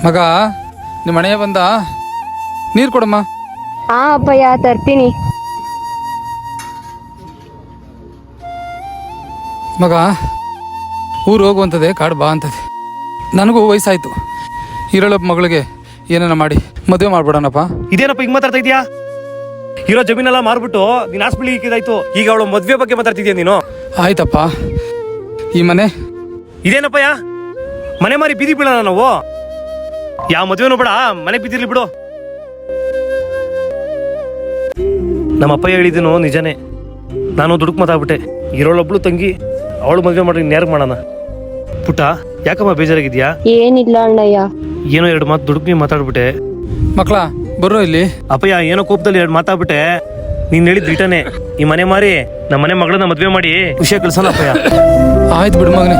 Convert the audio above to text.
ಮಗ ನಿಮ್ಮ ಮನೆಯ ಬಂದ ನೀರು ಕೊಡಮ್ಮ. ಹಾ ಅಪ್ಪಯ್ಯ ತರ್ತೀನಿ. ಮಗ ಊರು ಹೋಗುವಂಥದ್ದೇ ಕಾಡು ಬಾ ಅಂತದೆ. ನನಗೂ ವಯಸ್ಸಾಯ್ತು. ಇರಳೊಬ್ಬ ಮಗಳಿಗೆ ಏನೇನ ಮಾಡಿ ಮದುವೆ ಮಾಡ್ಬಿಡೋಣಪ್ಪ. ಇದೇನಪ್ಪ ಹಿಂಗ್ ಮಾತಾಡ್ತಾ ಇದೀಯಾ? ಇರೋ ಜಮೀನೆಲ್ಲ ಮಾರ್ಬಿಟ್ಟು ನೀನ್ ಹಾಸ್ಪಿಟ್ಲಿಗೆ ಇಕ್ಕಿದಾಯ್ತು. ಈಗ ಅವಳು ಮದ್ವೆ ಬಗ್ಗೆ ಮಾತಾಡ್ತಿದ್ಯಾ ನೀನು? ಆಯ್ತಪ್ಪ. ಈ ಮನೆ ಇದೇನಪ್ಪಯ್ಯ ಮನೆ ಮಾರಿ ಬೀದಿ ಬೀಳೋಣ ನಾವು? ಯಾವ ಮದ್ವೆನೂ ಬೇಡ, ಮನೆ ಬಿದ್ದಿರ್ಲಿ ಬಿಡು. ನಮ್ಮ ಅಪ್ಪ ಹೇಳಿದನು ನಿಜನೇ. ನಾನು ದುಡುಕ್ ಮಾತಾಡ್ಬಿಟ್ಟೆ. ಇರೋಳೊಬ್ಳು ತಂಗಿ, ಅವಳು ಮದ್ವೆ ಮಾಡಿ ನ್ಯಾರ್ಗ್ ಮಾಡೋಣ. ಪುಟ್ಟ ಯಾಕಮ್ಮ ಬೇಜಾರಾಗಿದ್ಯಾ? ಏನಿಲ್ಲ ಅಣ್ಣಯ್ಯ. ಏನೋ ಎರಡು ಮಾತು ದುಡುಕ್ ಮಾತಾಡ್ಬಿಟ್ಟೆ. ಮಕ್ಕಳ ಬರೋ ಇಲ್ಲಿ. ಅಪ್ಪಯ್ಯ ಏನೋ ಕೋಪದಲ್ಲಿ ಎರಡು ಮಾತಾಡ್ಬಿಟ್ಟೆ. ನೀನ್ ಹೇಳಿದ್ ಇಟನೆ, ಈ ಮನೆ ಮಾರಿ ನಮ್ಮ ಮನೆ ಮಗಳನ್ನ ಮದ್ವೆ ಮಾಡಿ ಖುಷಿಯಾಗಿ ಕಳ್ಸೋಣ ಅಪ್ಪಯ್ಯ. ಆಯ್ತು ಬಿಡು ಮಗನೇ.